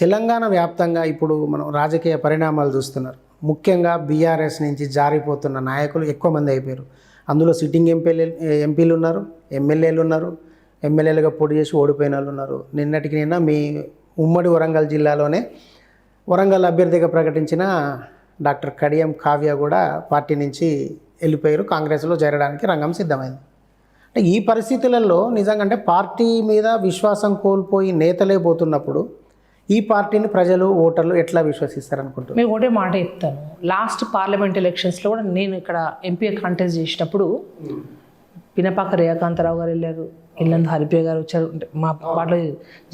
తెలంగాణ వ్యాప్తంగా ఇప్పుడు మనం రాజకీయ పరిణామాలు చూస్తున్నారు. ముఖ్యంగా బీఆర్ఎస్ నుంచి జారిపోతున్న నాయకులు ఎక్కువ మంది అయిపోయారు. అందులో సిట్టింగ్ ఎంపీలు ఉన్నారు, ఎమ్మెల్యేలు ఉన్నారు, ఎమ్మెల్యేలుగా పోటీ చేసి ఓడిపోయిన వాళ్ళు ఉన్నారు. నిన్నటికి నిన్న మీ ఉమ్మడి వరంగల్ జిల్లాలోనే వరంగల్ అభ్యర్థిగా ప్రకటించిన డాక్టర్ కడియం కావ్య కూడా పార్టీ నుంచి వెళ్ళిపోయారు. కాంగ్రెస్లో చేరడానికి రంగం సిద్ధమైంది. అంటే ఈ పరిస్థితులలో నిజంగా అంటే పార్టీ మీద విశ్వాసం కోల్పోయి నేతలే పోతున్నప్పుడు ఈ పార్టీని ప్రజలు ఓటర్లు ఎట్లా విశ్వసిస్తారనుకుంటున్నారు? మేము ఒకటే మాట చెప్తాను. లాస్ట్ పార్లమెంట్ ఎలక్షన్స్లో కూడా నేను ఇక్కడ ఎంపీ కంటెస్ట్ చేసినప్పుడు పినపాక రేఖాంతరావు గారు వెళ్ళారు, ఇల్లందు హరిప్రియ గారు వచ్చారు. మా పాటలో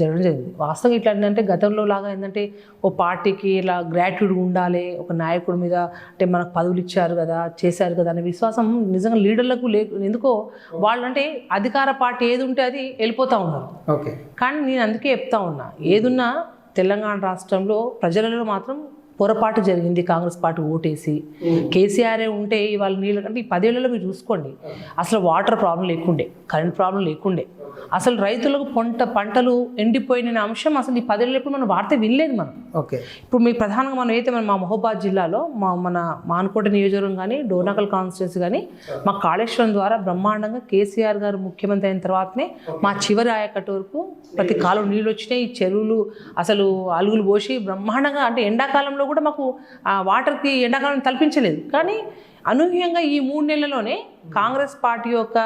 జరగడం జరిగింది. వాస్తవం ఇట్లా ఏంటంటే గతంలో లాగా ఏంటంటే ఓ పార్టీకి ఇలా గ్రాట్యూడ్ ఉండాలి, ఒక నాయకుడి మీద అంటే మనకు పదవులు ఇచ్చారు కదా, చేశారు కదా అనే విశ్వాసం నిజంగా లీడర్లకు ఎందుకో వాళ్ళంటే అధికార పార్టీ ఏది ఉంటే అది వెళ్ళిపోతూ ఉన్నారు. ఓకే, కానీ నేను అందుకే చెప్తా ఉన్నా, ఏదున్నా తెలంగాణ రాష్ట్రంలో ప్రజలలో మాత్రం పొరపాటు జరిగింది. కాంగ్రెస్ పార్టీ ఓటేసి కేసీఆరే ఉంటే ఇవాళ నీళ్ళు అంటే ఈ 10 ఏళ్లలో మీరు చూసుకోండి, అసలు వాటర్ ప్రాబ్లం లేకుండే, కరెంట్ ప్రాబ్లం లేకుండే, అసలు రైతులకు పంటలు ఎండిపోయిన అంశం అసలు ఈ 10 ఏళ్ళు ఎప్పుడు మనం వార్త వినలేదు మనం. ఓకే, ఇప్పుడు మీ ప్రధానంగా మనం అయితే మా మహబూబాద్ జిల్లాలో మన మానుకోట నియోజకవర్గం కానీ డోర్నకల్ కాన్స్టిట్యూన్సీ కానీ మా కాళేశ్వరం ద్వారా బ్రహ్మాండంగా కేసీఆర్ గారు ముఖ్యమంత్రి అయిన తర్వాతనే మా చివరి ఆయకట్టు వరకు ప్రతి కాలం నీళ్ళు వచ్చినాయి. ఈ చెరువులు అసలు అలుగులు పోసి బ్రహ్మాండంగా అంటే ఎండాకాలంలో కూడా మాకు ఆ వాటర్కి ఎండాకాలం తలపించలేదు. కానీ అనూహ్యంగా ఈ 3 నెలల్లోనే కాంగ్రెస్ పార్టీ యొక్క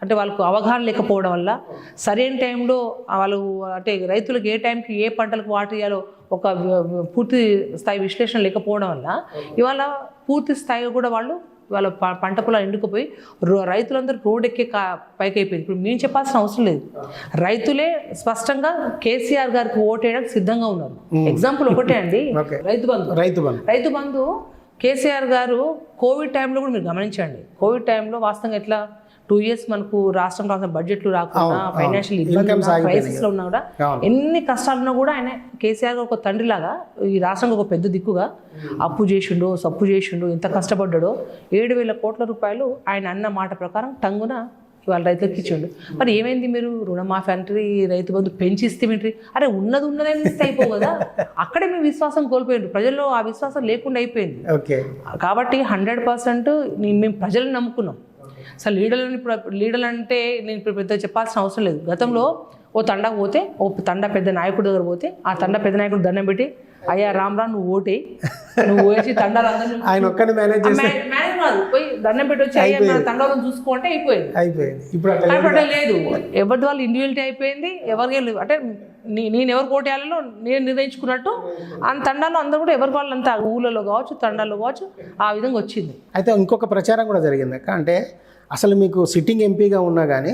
అంటే వాళ్ళకు అవగాహన లేకపోవడం వల్ల సరైన టైంలో వాళ్ళు అంటే రైతులకు ఏ టైంకి ఏ పంటలకు వాటర్ ఇవ్వాలో ఒక పూర్తి స్థాయి విశ్లేషణ లేకపోవడం వల్ల ఇవాళ పూర్తి స్థాయిగా కూడా వాళ్ళు వాళ్ళ పంట పొలాలు ఎండుకుపోయి రైతులందరూ రోడ్ ఎక్కే పైకి అయిపోయింది. ఇప్పుడు మేము చెప్పాల్సిన అవసరం లేదు, రైతులే కేసీఆర్ గారికి ఓటేయడానికి సిద్ధంగా ఉన్నారు. ఎగ్జాంపుల్ ఒకటే అండి, రైతు బంధు కేసీఆర్ గారు కోవిడ్ టైంలో కూడా మీరు గమనించండి. కోవిడ్ టైంలో వాస్తవంగా ఎట్లా 2 years మనకు రాష్ట్రం కావాల్సిన బడ్జెట్లు రాకుండా ఫైనాన్షియల్ క్రైసిస్లో ఉన్నా కూడా ఎన్ని కష్టాలున్నా కూడా ఆయన కేసీఆర్ ఒక తండ్రిలాగా ఈ రాష్ట్రానికి ఒక పెద్ద దిక్కుగా అప్పు చేసిండో సప్పు చేసిండో ఎంత కష్టపడ్డాడో 7,000 కోట్ల రూపాయలు ఆయన అన్న మాట ప్రకారం టంగున ఇవాళ రైతులకు ఇచ్చిండు. మరి ఏమైంది, మీరు రుణమాఫీ అంటే రైతు బంధు పెంచిస్తే ఏంటి, అరే ఉన్నదే ఇస్తే అయిపో కదా, అక్కడే మేము విశ్వాసం కోల్పోయిండ్రు. ప్రజల్లో ఆ విశ్వాసం లేకుండా అయిపోయింది. కాబట్టి 100% మేము ప్రజలను నమ్ముకున్నాం. అసలు లీడర్లు అంటే నేను ఇప్పుడు పెద్ద చెప్పాల్సిన అవసరం లేదు. గతంలో ఓ తండాకు పోతే ఓ తండా పెద్ద నాయకుడి దగ్గర పోతే ఆ తండా పెద్ద నాయకుడు దండం పెట్టి, అయ్యా రామ్రా నువ్వు ఓటే, నువ్వు వేసి తండాలు అందరూ మేనేజ్ కాదు పోయి దండం పెట్టి వచ్చి అయ్యా తండాలను చూసుకుంటే అయిపోయింది. ఇప్పుడు లేదు, ఎవరి వాళ్ళు ఇండివిజువాలిటీ అయిపోయింది. ఎవరికి అంటే నేను ఎవరు కోటేయాలలో నేను నిర్ణయించుకున్నట్టు ఆ తండాలో అందరూ కూడా ఎవరి వాళ్ళంతా ఊళ్ళలో కావచ్చు తండాల్లో కావచ్చు ఆ విధంగా వచ్చింది. అయితే ఇంకొక ప్రచారం కూడా జరిగింది అక్క, అంటే అసలు మీకు సిట్టింగ్ ఎంపీగా ఉన్నా కానీ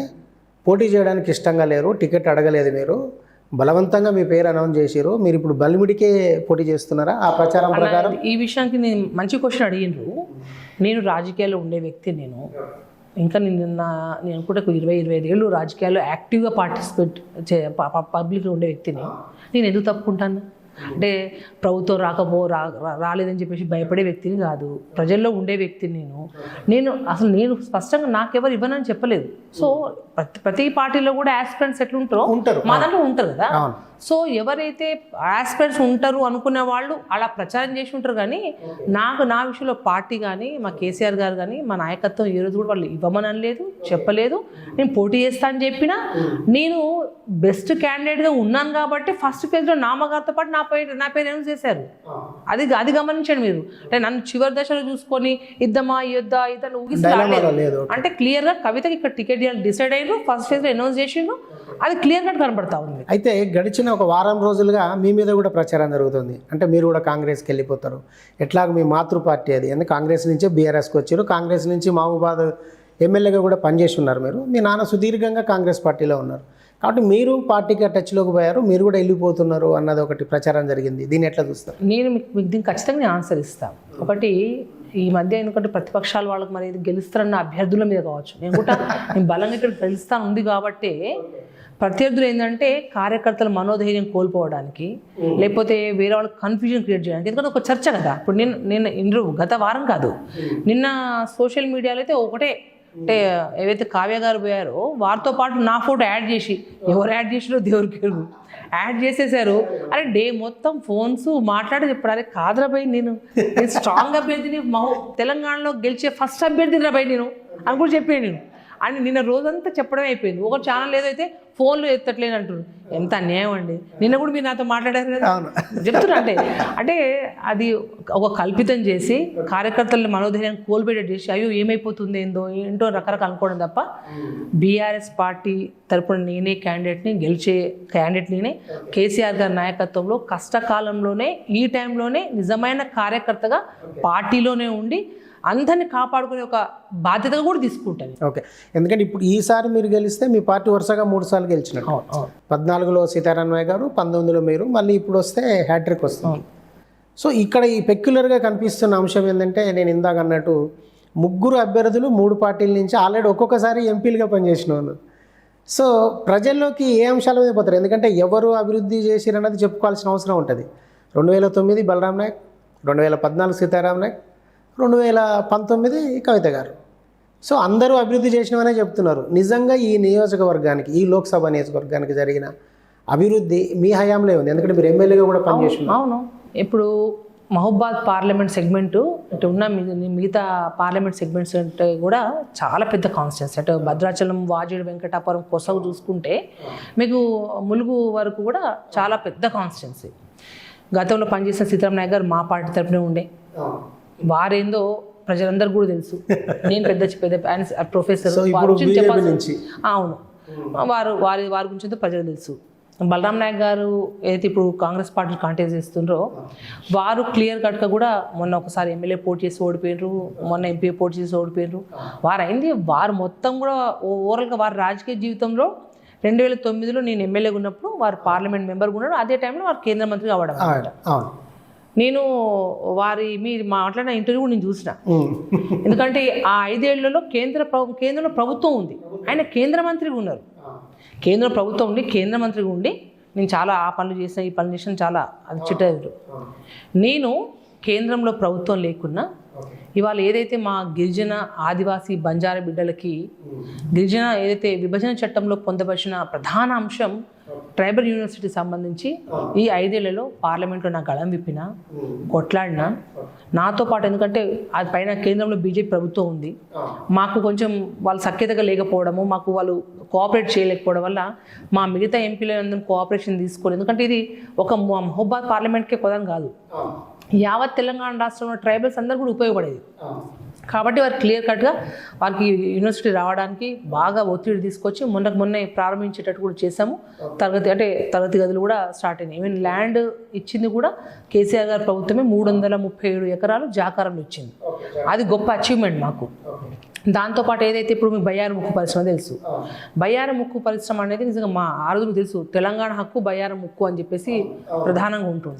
పోటీ చేయడానికి ఇష్టంగా లేరు, టికెట్ అడగలేదు, మీరు బలవంతంగా మీ పేరు అనౌన్స్ చేసారు, మీరు ఇప్పుడు బలిమిడికే పోటీ చేస్తున్నారా? ఆ ప్రచారం ప్రకారం ఈ విషయానికి నేను మంచి క్వశ్చన్ అడిగినారు. నేను రాజకీయాల్లో ఉండే వ్యక్తి, నేను ఇంకా నేను కూడా 20-25 ఏళ్ళు రాజకీయాల్లో యాక్టివ్గా పార్టిసిపేట్ పబ్లిక్లో ఉండే వ్యక్తిని. నేను ఎందుకు తప్పుకుంటాను అంటే ప్రభుత్వం రాలేదని చెప్పేసి భయపడే వ్యక్తిని కాదు, ప్రజల్లో ఉండే వ్యక్తిని నేను స్పష్టంగా నాకెవరు ఇవ్వనని చెప్పలేదు. సో ప్రతి పార్టీలో కూడా యాస్పిరెంట్స్ ఎట్లుంటారో మా దాంట్లో ఉంటారు కదా. సో ఎవరైతే యాస్పిరెంట్స్ ఉంటారు అనుకునే వాళ్ళు అలా ప్రచారం చేసి ఉంటారు. కానీ నా విషయంలో పార్టీ కానీ మా కేసీఆర్ గారు కానీ మా నాయకత్వం ఈ రోజు కూడా వాళ్ళు ఇవ్వమని అనలేదు, చెప్పలేదు. నేను పోటీ చేస్తా అని చెప్పినా నేను బెస్ట్ క్యాండిడేట్గా ఉన్నాను కాబట్టి ఫస్ట్ ఫేజ్లో నామగారితో పాటు నా పేరు అనౌన్స్ చేశారు. అది గమనించండి మీరు. అంటే నన్ను చివరి దశలో చూసుకొని ఇద్దమా ఇద్దరు ఊగిస్తలేదు. అంటే క్లియర్గా కవితకి ఇక్కడ టికెట్ డిసైడ్ అయ్యారు, ఫస్ట్ ఫేజ్లో అనౌన్స్ చేసిండ్రు, అది క్లియర్ కట్ కనబడతా ఉంది. అయితే గడిచిన ఒక వారం రోజులుగా మీ మీద కూడా ప్రచారం జరుగుతుంది, అంటే మీరు కూడా కాంగ్రెస్కి వెళ్ళిపోతారు. ఎట్లాగో మీ మాతృ పార్టీ అది, ఎందుకంటే కాంగ్రెస్ నుంచే బీఆర్ఎస్కి వచ్చారు, కాంగ్రెస్ నుంచి మహబూబాద్ ఎమ్మెల్యేగా కూడా పనిచేసి ఉన్నారు మీరు. మీ నాన్న సుదీర్ఘంగా కాంగ్రెస్ పార్టీలో ఉన్నారు కాబట్టి మీరు పార్టీకి టచ్లోకి పోయారు, మీరు కూడా వెళ్ళిపోతున్నారు అన్నది ఒకటి ప్రచారం జరిగింది. దీన్ని ఎట్లా చూస్తారు? నేను మీకు దీనికి ఖచ్చితంగా ఆన్సర్ ఇస్తాను. ఒకటి ఈ మధ్య ఎందుకంటే ప్రతిపక్షాల వాళ్ళకి మరి గెలుస్తారన్న అభ్యర్థుల మీద కావచ్చు, నేను బలంగా ఇక్కడ గెలుస్తాను ఉంది కాబట్టి ప్రత్యర్థులు ఏంటంటే కార్యకర్తల మనోధైర్యం కోల్పోవడానికి లేకపోతే వేరే వాళ్ళకి కన్ఫ్యూజన్ క్రియేట్ చేయడానికి. ఎందుకంటే ఒక చర్చ కదా. ఇప్పుడు నేను గత వారం కాదు, నిన్న సోషల్ మీడియాలో అయితే ఒకటే అంటే ఏవైతే కావ్య గారు పోయారో వారితో పాటు నా ఫోటో యాడ్ చేసి, ఎవరు యాడ్ చేసిరో దేవుడికి ఎరుగు, యాడ్ చేసేసారు. అరే డే మొత్తం ఫోన్స్ మాట్లాడి చెప్పారు, అరే కాదురా భయ్ నేను స్ట్రాంగ్ అభ్యర్థిని, తెలంగాణలో గెలిచే ఫస్ట్ అభ్యర్థిని రా భయ్ నేను అని కూడా చెప్పాను నేను. అని నిన్న రోజంతా చెప్పడమే అయిపోయింది. ఒక ఛానల్ ఏదైతే ఫోన్లు ఎత్తట్లేదు అంటారు. ఎంత అన్యాయం అండి. నిన్న కూడా మీరు నాతో మాట్లాడారు కదా, చెప్తున్నా. అంటే అది ఒక కల్పితం చేసి కార్యకర్తలను మనోధైర్యం కోల్పోయేటట్టు చేసి అయ్యో ఏమైపోతుంది ఏంటో రకరకాల అనుకోవడం తప్ప, బీఆర్ఎస్ పార్టీ తరపున నేనే క్యాండిడేట్ని, గెలిచే క్యాండిడేట్ని, కేసీఆర్ గారి నాయకత్వంలో కష్టకాలంలోనే ఈ టైంలోనే నిజమైన కార్యకర్తగా పార్టీలోనే ఉండి అందరిని కాపాడుకునే ఒక బాధ్యతగా కూడా తీసుకుంటుంది. ఓకే, ఎందుకంటే ఇప్పుడు ఈసారి మీరు గెలిస్తే మీ పార్టీ వరుసగా 3 సార్లు గెలిచినట్టు. 14లో సీతారామయ్య గారు, 19లో మీరు, మళ్ళీ ఇప్పుడు వస్తే హ్యాట్రిక్ వస్తుంది. సో ఇక్కడ ఈ పెక్యులర్గా కనిపిస్తున్న అంశం ఏంటంటే, నేను ఇందాక అన్నట్టు 3 అభ్యర్థులు 3 పార్టీల నుంచి ఆల్రెడీ ఒక్కొక్కసారి ఎంపీలుగా పనిచేసిన వాళ్ళు. సో ప్రజల్లోకి ఏ అంశాల మీద పోతారు? ఎందుకంటే ఎవరు అభివృద్ధి చేసిరన్నది చెప్పుకోవాల్సిన అవసరం ఉంటుంది. 2009 బలరాం నాయక్, 2014 సీతారాం నాయక్, 2019 కవిత గారు. సో అందరూ అభివృద్ధి చేసినవనే చెప్తున్నారు. నిజంగా ఈ నియోజకవర్గానికి, ఈ లోక్సభ నియోజకవర్గానికి జరిగిన అభివృద్ధి మీ హయాంలో ఉంది, ఎందుకంటే మీరు ఎమ్మెల్యేగా కూడా పనిచేస్తున్నారు. అవును, ఇప్పుడు మహబూబాద్ పార్లమెంట్ సెగ్మెంటు ఇటు ఉన్న మిగతా పార్లమెంట్ సెగ్మెంట్స్ అంటే కూడా చాలా పెద్ద కాన్స్టిట్యున్సీ. అటు భద్రాచలం, వాజేడు, వెంకటాపురం, కొసగు చూసుకుంటే మీకు ములుగు వరకు కూడా చాలా పెద్ద కాన్స్టిట్యున్సీ. గతంలో పనిచేసిన సీతారాం నాయక్ గారు మా పార్టీ తరపునే ఉండే. వారేందో ప్రజలందరూ కూడా తెలుసు. నేను పెద్ద ప్రొఫెసర్, అవును, వారి గురించి ప్రజలు తెలుసు. బలరాం నాయక్ గారు ఏదైతే ఇప్పుడు కాంగ్రెస్ పార్టీ కాంటెస్ట్ చేస్తుండ్రో, వారు క్లియర్ కట్గా కూడా మొన్న ఒకసారి ఎమ్మెల్యే పోటీ చేసి ఓడిపోయినరు, మొన్న ఎంపీ పోటీ చేసి ఓడిపోయినరు. వారు మొత్తం కూడా ఓవరాల్గా వారి రాజకీయ జీవితంలో 2009లో నేను ఎమ్మెల్యేగా ఉన్నప్పుడు వారు పార్లమెంట్ మెంబర్గా ఉన్నాడు. అదే టైంలో వారు కేంద్ర మంత్రి అవ్వడం. నేను మీరు మాట్లాడిన ఇంటర్వ్యూ నేను చూసిన. ఎందుకంటే ఆ 5 ఏళ్లలో కేంద్రంలో ప్రభుత్వం ఉంది, ఆయన కేంద్ర మంత్రిగా ఉన్నారు. కేంద్ర ప్రభుత్వం ఉండి కేంద్ర మంత్రిగా ఉండి నేను చాలా ఆ పనులు చేసిన, ఈ పనులు చేసిన, చాలా అది చిట్టారు. నేను కేంద్రంలో ప్రభుత్వం లేకున్నా ఇవాళ ఏదైతే మా గిరిజన, ఆదివాసీ, బంజారా బిడ్డలకి గిరిజన ఏదైతే విభజన చట్టంలో పొందపరిచిన ప్రధాన అంశం ట్రైబల్ యూనివర్సిటీ సంబంధించి ఈ 5 ఏళ్లలో పార్లమెంట్లో నా గళం విప్పిన, కొట్లాడినా, నాతో పాటు. ఎందుకంటే అది పైన కేంద్రంలో బీజేపీ ప్రభుత్వం ఉంది, మాకు కొంచెం వాళ్ళు సఖ్యతగా లేకపోవడము, మాకు వాళ్ళు కోఆపరేట్ చేయలేకపోవడం వల్ల మా మిగతా ఎంపీలందరూ కోఆపరేషన్ తీసుకోలేదు. ఎందుకంటే ఇది ఒక మహబూబాద్ పార్లమెంట్కే కొదం కాదు, యావత్ తెలంగాణ రాష్ట్రంలో ట్రైబల్స్ అందరూ కూడా ఉపయోగపడేది. కాబట్టి వారు క్లియర్ కట్గా వారికి యూనివర్సిటీ రావడానికి బాగా ఒత్తిడి తీసుకొచ్చి మొన్నే ప్రారంభించేటట్టు కూడా చేశాము. తరగతి గదులు కూడా స్టార్ట్ అయినాయి. ఈవెన్ ల్యాండ్ ఇచ్చింది కూడా కేసీఆర్ గారి ప్రభుత్వమే. 337 ఎకరాలు జాకారంలో ఇచ్చింది. అది గొప్ప అచీవ్మెంట్ మాకు. దాంతోపాటు ఏదైతే ఇప్పుడు మీకు బయ్యారం ముక్కు పరిశ్రమ తెలుసు, బయ్యారం ముక్కు పరిశ్రమ అనేది నిజంగా మా ఆరుదులు తెలుసు, తెలంగాణ హక్కు బయ్యారం ముక్కు అని చెప్పేసి ప్రధానంగా ఉంటుంది.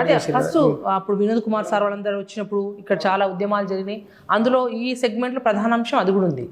అదే ఫస్ట్ అప్పుడు వినోద్ కుమార్ సార్ వాళ్ళందరూ వచ్చినప్పుడు ఇక్కడ చాలా ఉద్యమాలు జరిగినాయి. అందులో ఈ సెగ్మెంట్లో ప్రధాన అంశం అది కూడా ఉంది.